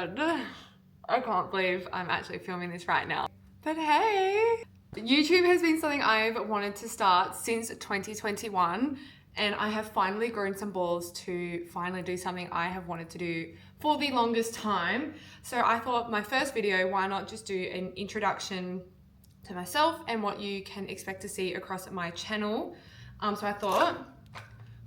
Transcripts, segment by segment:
god, I can't believe I'm actually filming this right now. But hey, YouTube has been something I've wanted to start since 2021, and I have finally grown some balls to finally do something I have wanted to do for the longest time. So I thought my first video, why not just do an introduction to myself and what you can expect to see across my channel. So I thought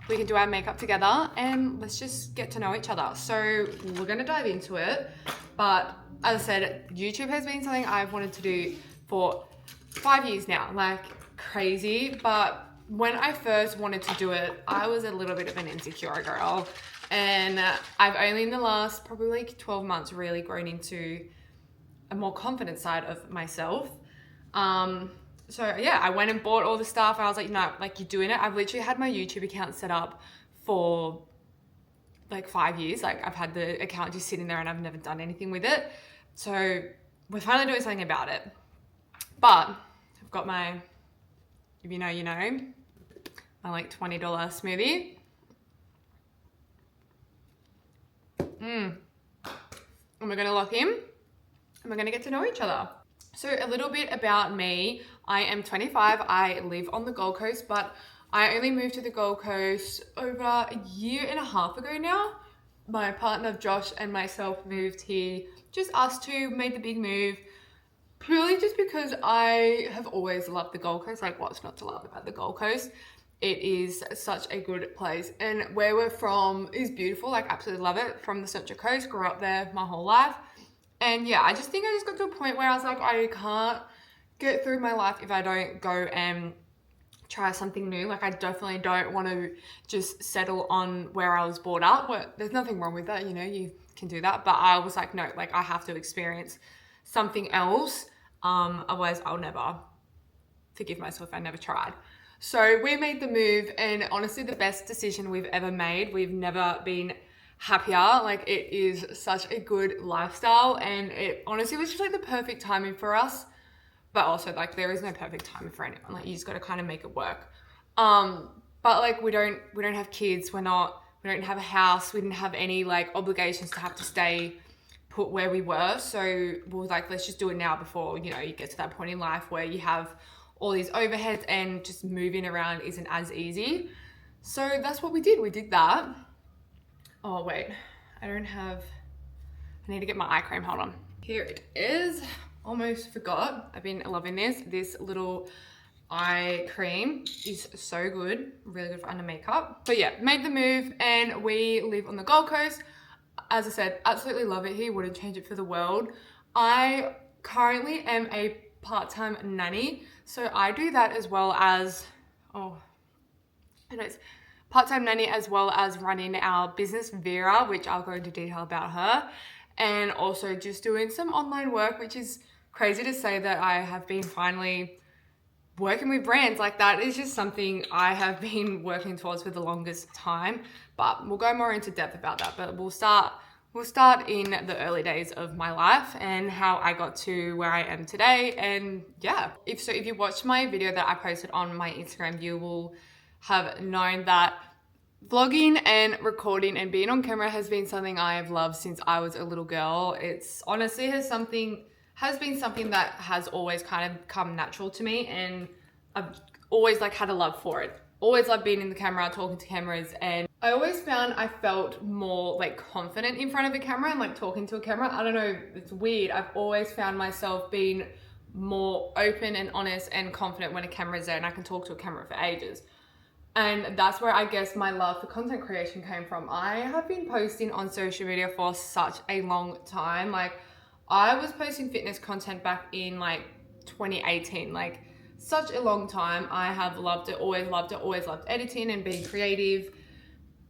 we can do our makeup together and let's just get to know each other. So we're gonna dive into it. But as I said, YouTube has been something I've wanted to do for 5 years now, like crazy. But when I first wanted to do it, I was a little bit of an insecure girl. And I've only in the last probably like 12 months really grown into a more confident side of myself. So yeah, I went and bought all the stuff. I was like, no, like you're doing it. I've literally had my YouTube account set up for like 5 years. Like I've had the account just sitting there and I've never done anything with it. So we're finally doing something about it. But I've got my, if you know, you know, my like $20 smoothie. And we're gonna lock in and we're gonna get to know each other. So a little bit about me. I am 25, I live on the Gold Coast, but I only moved to the Gold Coast over a year and a half ago now. My partner Josh and myself moved here, just us two made the big move, purely just because I have always loved the Gold Coast. Like what's not to love about the Gold Coast? It is such a good place, and where we're from is beautiful, like absolutely love it. From the Central Coast, grew up there my whole life. And yeah, I just think I just got to a point where I was like, I can't get through my life if I don't go and try something new. Like I definitely don't want to just settle on where I was brought up. But there's nothing wrong with that, you know, you can do that. But I was like, no, like I have to experience something else. Otherwise I'll never forgive myself if I never tried. So we made the move, and honestly the best decision we've ever made. We've never been happier. Like it is such a good lifestyle, and it honestly was just like the perfect timing for us. But also like there is no perfect timing for anyone. Like you just got to kind of make it work. But like we don't have kids. We don't have a house. We didn't have any like obligations to have to stay put where we were. So we were like, let's just do it now before, you know, you get to that point in life where you have all these overheads and just moving around isn't as easy. So that's what we did. We did that. Oh wait, I need to get my eye cream, hold on. Here it is, almost forgot. I've been loving this. This little eye cream is so good, really good for under makeup. So yeah, made the move and we live on the Gold Coast. As I said, absolutely love it here, wouldn't change it for the world. I currently am a part-time nanny, so I do that as well as, part-time nanny as well as running our business Vera, which I'll go into detail about her, and also just doing some online work, which is crazy to say that I have been finally working with brands. Like that is just something I have been working towards for the longest time, but we'll go more into depth about that. But we'll start in the early days of my life and how I got to where I am today. And yeah, if you watched my video that I posted on my Instagram, you will have known that vlogging and recording and being on camera has been something I have loved since I was a little girl. It's honestly has been something that has always kind of come natural to me, and I've always like had a love for it. Always loved being in the camera, talking to cameras, and I always found I felt more like confident in front of a camera and like talking to a camera. I don't know, it's weird. I've always found myself being more open and honest and confident when a camera is there, and I can talk to a camera for ages. And that's where I guess my love for content creation came from. I have been posting on social media for such a long time. Like I was posting fitness content back in like 2018, like such a long time. I have loved it, always loved editing and being creative.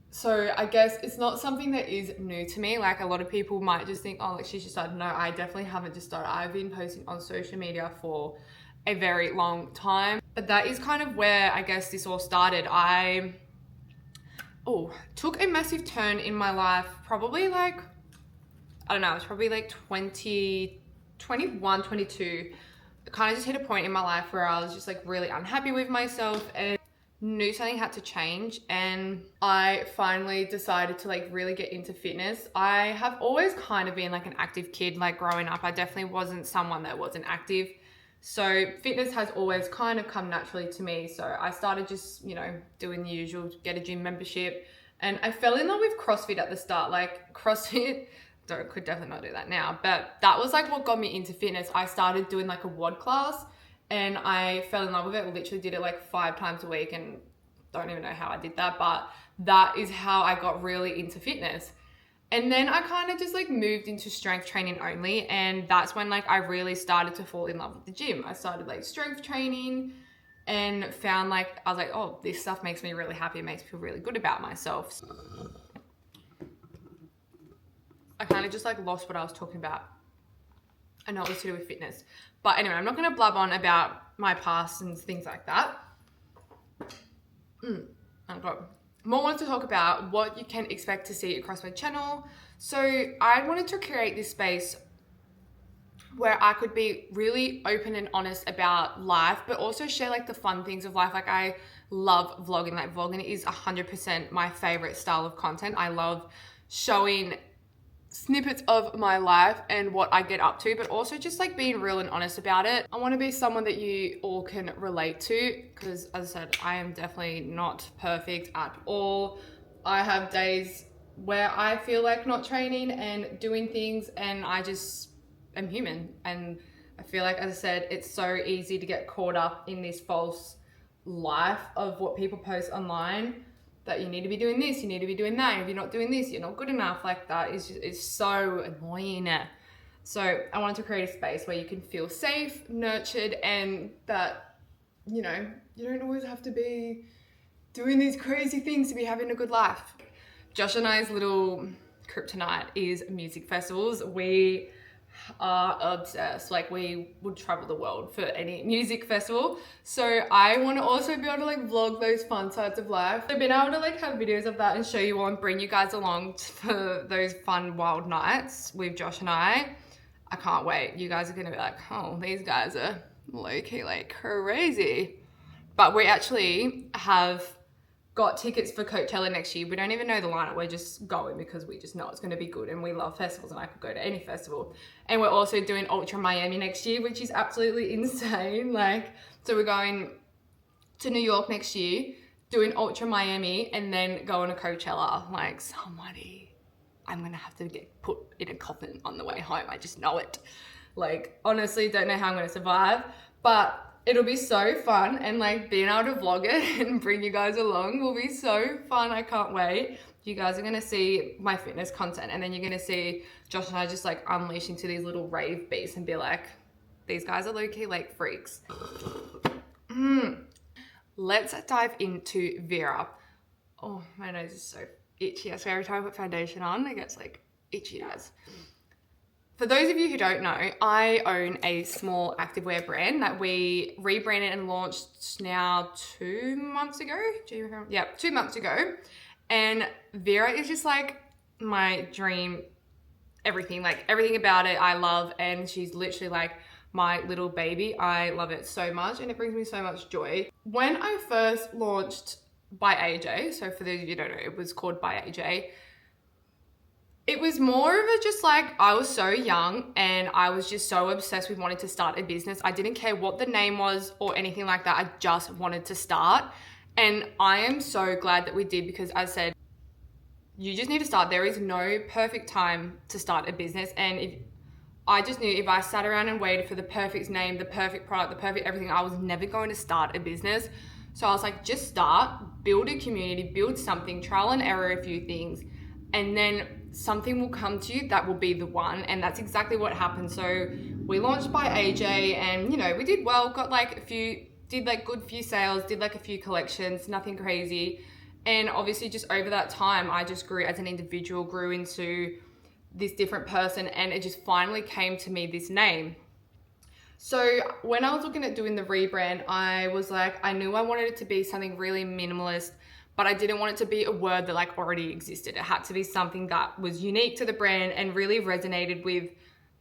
So I guess it's not something that is new to me. Like a lot of people might just think, oh, like she's just started. No, I definitely haven't just started. I've been posting on social media for a very long time. But that is kind of where I guess this all started. I took a massive turn in my life, probably like, I don't know, it was probably like 21, 22. I kind of just hit a point in my life where I was just like really unhappy with myself, and knew something had to change, and I finally decided to like really get into fitness. I have always kind of been like an active kid, like growing up. I definitely wasn't someone that wasn't active. So fitness has always kind of come naturally to me. So I started just, you know, doing the usual, get a gym membership. And I fell in love with CrossFit at the start. Like CrossFit, could definitely not do that now, but that was like what got me into fitness. I started doing like a WOD class, and I fell in love with it. Literally did it like 5 times a week, and don't even know how I did that, but that is how I got really into fitness. And then I kind of just like moved into strength training only, and that's when like I really started to fall in love with the gym. I started like strength training and found like, I was like, oh, this stuff makes me really happy. It makes me feel really good about myself. I kind of just like lost what I was talking about. I know it was to do with fitness. But anyway, I'm not going to blab on about my past and things like that. I've got more wanted to talk about what you can expect to see across my channel. So I wanted to create this space where I could be really open and honest about life, but also share like the fun things of life. Like I love vlogging. Like vlogging is 100% my favorite style of content. I love showing snippets of my life and what I get up to, but also just like being real and honest about it. I want to be someone that you all can relate to, because as I said, I am definitely not perfect at all. I have days where I feel like not training and doing things, and I just am human. And I feel like, as I said, it's so easy to get caught up in this false life of what people post online, that you need to be doing this, you need to be doing that. If you're not doing this, you're not good enough. Like that is just, it's so annoying. So I wanted to create a space where you can feel safe, nurtured, and that, you know, you don't always have to be doing these crazy things to be having a good life. Josh and I's little kryptonite is music festivals. We are obsessed. Like we would travel the world for any music festival. So I want to also be able to like vlog those fun sides of life. So being able to like have videos of that and show you all and bring you guys along for those fun wild nights with Josh and I can't wait. You guys are gonna be like, oh, these guys are low-key like crazy. But we actually have got tickets for Coachella next year. We don't even know the lineup. We're just going because we just know it's going to be good, and we love festivals, and I could go to any festival. And we're also doing Ultra Miami next year, which is absolutely insane. Like, so we're going to New York next year, doing Ultra Miami, and then going to Coachella. Like, somebody, I'm going to have to get put in a coffin on the way home. I just know it. Like, honestly, don't know how I'm going to survive, but it'll be so fun, and like being able to vlog it and bring you guys along will be so fun. I can't wait. You guys are gonna see my fitness content, and then you're gonna see Josh and I just like unleash into these little rave beats and be like, these guys are low-key like freaks. Let's dive into Vera. Oh, my nose is so itchy. So every time I put foundation on, it gets like itchy eyes. For those of you who don't know, I own a small activewear brand that we rebranded and launched now 2 months ago. Yeah, 2 months ago. And Vera is just like my dream, everything. Like everything about it I love, and she's literally like my little baby. I love it so much, and it brings me so much joy. When I first launched by AJ, so for those of you who don't know, it was called by AJ. It was more of a just like, I was so young and I was just so obsessed with wanting to start a business. I didn't care what the name was or anything like that. I just wanted to start. And I am so glad that we did, because as I said, you just need to start. There is no perfect time to start a business. And I just knew if I sat around and waited for the perfect name, the perfect product, the perfect everything, I was never going to start a business. So I was like, just start, build a community, build something, trial and error a few things, and then something will come to you that will be the one. And that's exactly what happened. So we launched by AJ, and you know, we did well, got like did like good few sales, did like a few collections, nothing crazy. And obviously just over that time, I just grew as an individual, grew into this different person, and it just finally came to me, this name. So when I was looking at doing the rebrand, I was like, I knew I wanted it to be something really minimalist, but I didn't want it to be a word that like already existed. It had to be something that was unique to the brand and really resonated with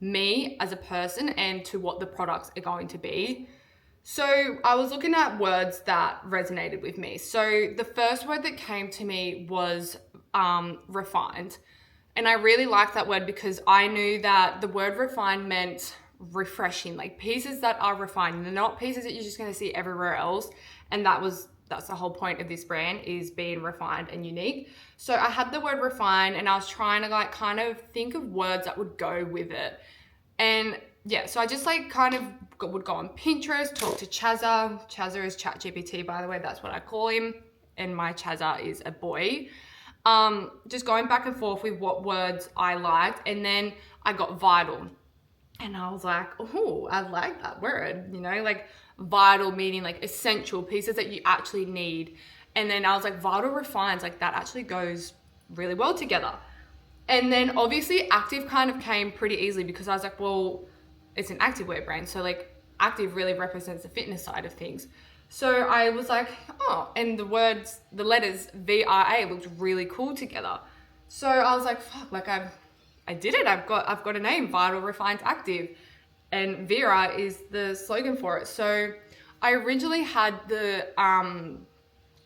me as a person and to what the products are going to be. So I was looking at words that resonated with me. So the first word that came to me was refined. And I really liked that word because I knew that the word refined meant refreshing, like pieces that are refined. They're not pieces that you're just going to see everywhere else. And that's the whole point of this brand, is being refined and unique. So I had the word refined and I was trying to like kind of think of words that would go with it. And yeah, so I just like kind of would go on Pinterest, talk to Chazza. Chazza is ChatGPT, by the way, that's what I call him. And my Chazza is a boy. Just going back and forth with what words I liked. And then I got vital. And I was like, oh, I like that word, you know, like vital meaning like essential, pieces that you actually need. And then I was like, vital refines, like that actually goes really well together. And then obviously active kind of came pretty easily because I was like, well, it's an activewear brand. So like active really represents the fitness side of things. So I was like, oh, and the letters VRA looked really cool together. So I was like, fuck, like I did it. I've got a name, Vital Refined Active. And Vera is the slogan for it. So I originally had the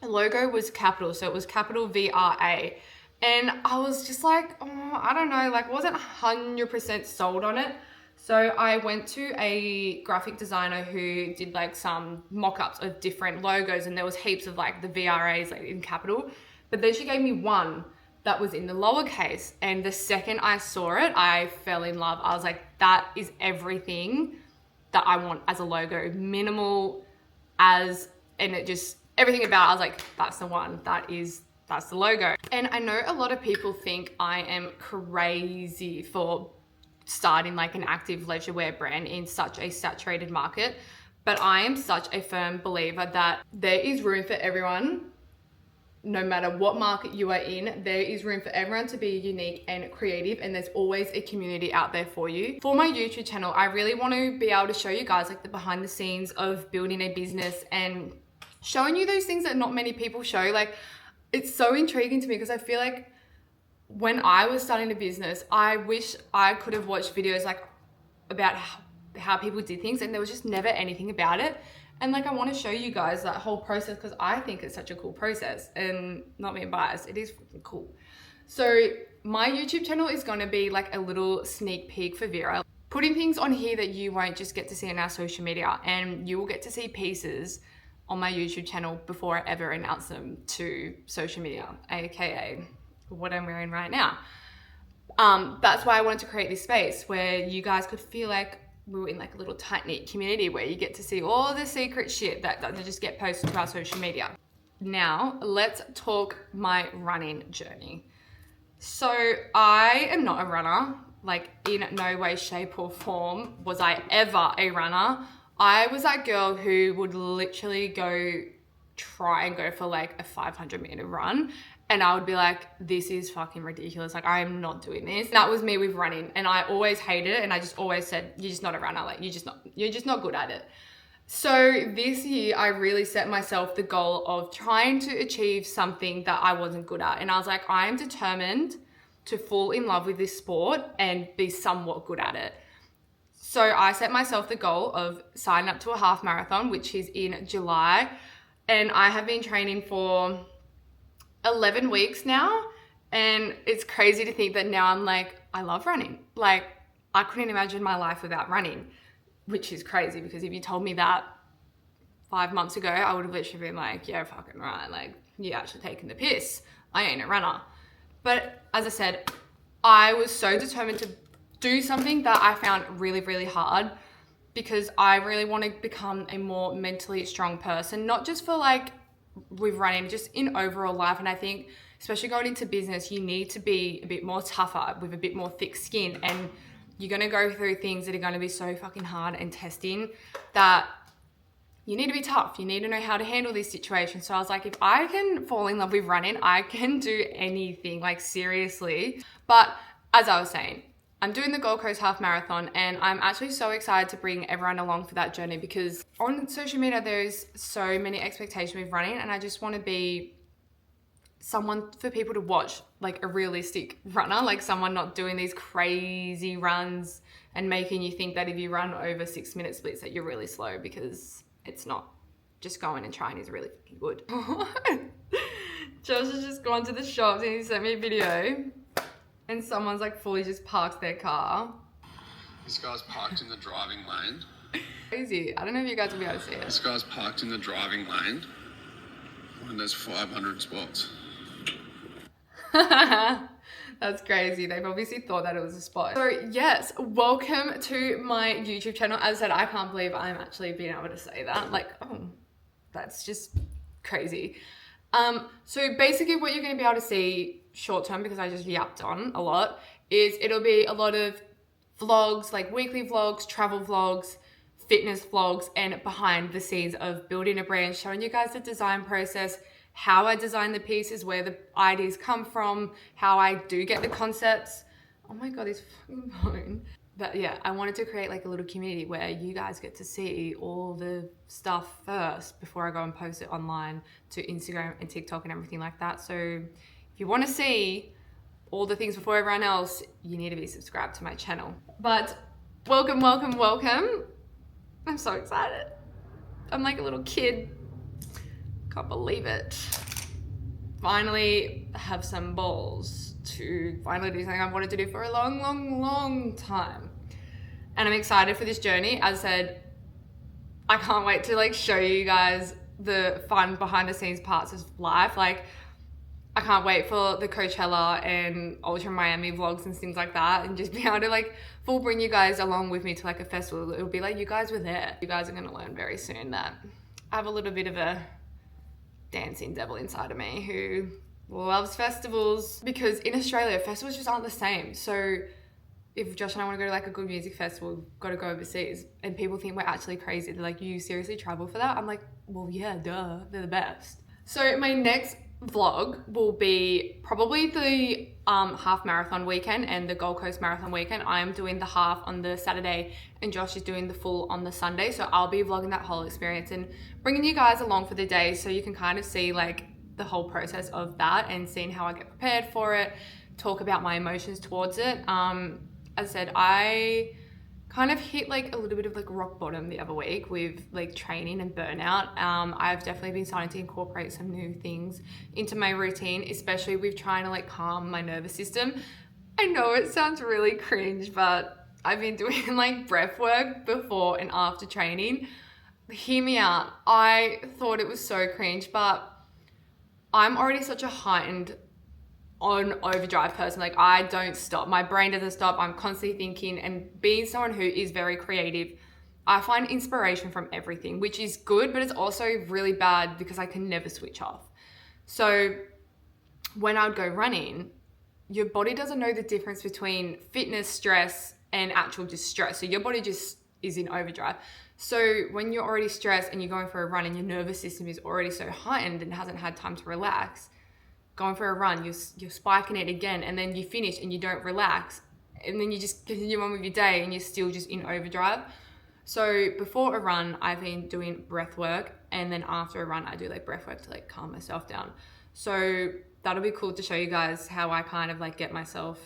logo was capital. So it was capital VRA. And I was just like, oh, I don't know, like wasn't 100% sold on it. So I went to a graphic designer who did like some mock-ups of different logos, and there was heaps of like the VRAs like in capital. But then she gave me one that was in the lowercase. And the second I saw it, I fell in love. I was like, that is everything that I want as a logo. Minimal and it just, everything about it, I was like, that's the one, that's the logo. And I know a lot of people think I am crazy for starting like an active leisure wear brand in such a saturated market, but I am such a firm believer that there is room for everyone. No matter what market you are in, there is room for everyone to be unique and creative, and there's always a community out there for you. For my YouTube channel, I really want to be able to show you guys like the behind the scenes of building a business and showing you those things that not many people show. Like, it's so intriguing to me because I feel like when I was starting a business, I wish I could have watched videos like about how people did things, and there was just never anything about it. And like, I want to show you guys that whole process because I think it's such a cool process, and not being biased, it is freaking cool. So my YouTube channel is going to be like a little sneak peek for Vera, putting things on here that you won't just get to see on our social media, and you will get to see pieces on my YouTube channel before I ever announce them to social media, aka what I'm wearing right now. That's why I wanted to create this space where you guys could feel like we were in like a little tight-knit community where you get to see all the secret shit that doesn't just get posted to our social media. Now, let's talk my running journey. So I am not a runner, like in no way, shape or form was I ever a runner. I was that girl who would literally try and go for like a 500-meter run. And I would be like, this is fucking ridiculous. Like, I am not doing this. That was me with running. And I always hated it. And I just always said, you're just not a runner. Like, you're just not good at it. So this year, I really set myself the goal of trying to achieve something that I wasn't good at. And I was like, I am determined to fall in love with this sport and be somewhat good at it. So I set myself the goal of signing up to a half marathon, which is in July. And I have been training for 11 weeks now, and it's crazy to think that now I'm like, I love running. Like, I couldn't imagine my life without running, which is crazy because if you told me that 5 months ago, I would have literally been like, yeah, fucking right. Like, you're actually taking the piss. I ain't a runner. But as I said, I was so determined to do something that I found really, really hard because I really want to become a more mentally strong person, not just for like with running, just in overall life. And I think especially going into business, you need to be a bit more tougher with a bit more thick skin, and you're going to go through things that are going to be so fucking hard and testing that you need to be tough. You need to know how to handle these situations. So I was like, if I can fall in love with running, I can do anything, like seriously. But as I was saying, I'm doing the Gold Coast Half Marathon, and I'm actually so excited to bring everyone along for that journey because on social media, there's so many expectations with running, and I just want to be someone for people to watch, like a realistic runner, like someone not doing these crazy runs and making you think that if you run over 6-minute splits that you're really slow, because it's not. Just going and trying is really fucking good. Josh has just gone to the shops and he sent me a video and someone's like fully just parked their car. This guy's parked in the driving lane. Crazy. I don't know if you guys will be able to see it. This guy's parked in the driving lane and there's 500 spots. That's crazy. They've obviously thought that it was a spot. So yes, welcome to my YouTube channel. As I said, I can't believe I'm actually being able to say that. Like, oh, that's just crazy. So basically what you're going to be able to see short term, because I just yapped on a lot, is it'll be a lot of vlogs, like weekly vlogs, travel vlogs, fitness vlogs, and behind the scenes of building a brand, showing you guys the design process, how I design the pieces, where the ideas come from, how I do get the concepts. Oh my God, this fucking phone. But yeah, I wanted to create like a little community where you guys get to see all the stuff first before I go and post it online to Instagram and TikTok and everything like that. So if you want to see all the things before everyone else, you need to be subscribed to my channel. But welcome, welcome, welcome. I'm so excited. I'm like a little kid. Can't believe it. Finally have some balls to finally do something I've wanted to do for a long, long, long time. And I'm excited for this journey. As I said, I can't wait to like show you guys the fun behind the scenes parts of life. Like, I can't wait for the Coachella and Ultra Miami vlogs and things like that, and just be able to like full bring you guys along with me to like a festival. It'll be like you guys were there. You guys are gonna learn very soon that I have a little bit of a dancing devil inside of me who loves festivals, because in Australia festivals just aren't the same. So if Josh and I want to go to like a good music festival, we've got to go overseas, and people think we're actually crazy. They're like, you seriously travel for that? I'm like, well, yeah, duh, they're the best. So my next vlog will be probably the half marathon weekend and the Gold Coast marathon weekend. I'm doing the half on the Saturday and Josh is doing the full on the Sunday. So I'll be vlogging that whole experience and bringing you guys along for the day so you can kind of see like the whole process of that and seeing how I get prepared for it, talk about my emotions towards it. As I said, I kind of hit like a little bit of like rock bottom the other week with like training and burnout. I've definitely been starting to incorporate some new things into my routine, especially with trying to like calm my nervous system. I know it sounds really cringe, but I've been doing like breath work before and after training. Hear me out. I thought it was so cringe, but I'm already such a heightened on overdrive person. Like, I don't stop. My brain doesn't stop. I'm constantly thinking, and being someone who is very creative, I find inspiration from everything, which is good, but it's also really bad because I can never switch off. So when I would go running, your body doesn't know the difference between fitness stress and actual distress. So your body just is in overdrive. So when you're already stressed and you're going for a run and your nervous system is already so heightened and hasn't had time to relax, going for a run, you're spiking it again, and then you finish and you don't relax, and then you just continue on with your day and you're still just in overdrive. So before a run, I've been doing breath work, and then after a run, I do like breath work to like calm myself down. So that'll be cool to show you guys how I kind of like get myself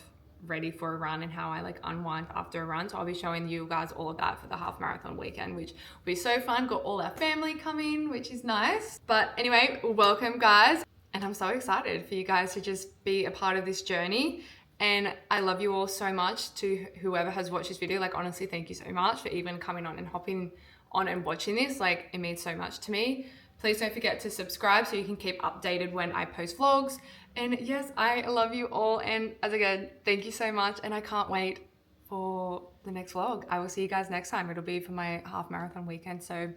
ready for a run and how I like unwind after a run. So I'll be showing you guys all of that for the half marathon weekend, which will be so fun. Got all our family coming, which is nice. But anyway, welcome guys. And I'm so excited for you guys to just be a part of this journey. And I love you all so much. To whoever has watched this video, like honestly, thank you so much for even coming on and hopping on and watching this. Like, it means so much to me. Please don't forget to subscribe so you can keep updated when I post vlogs. And yes, I love you all. And as again, thank you so much. And I can't wait for the next vlog. I will see you guys next time. It'll be for my half marathon weekend. So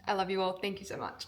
I love you all. Thank you so much.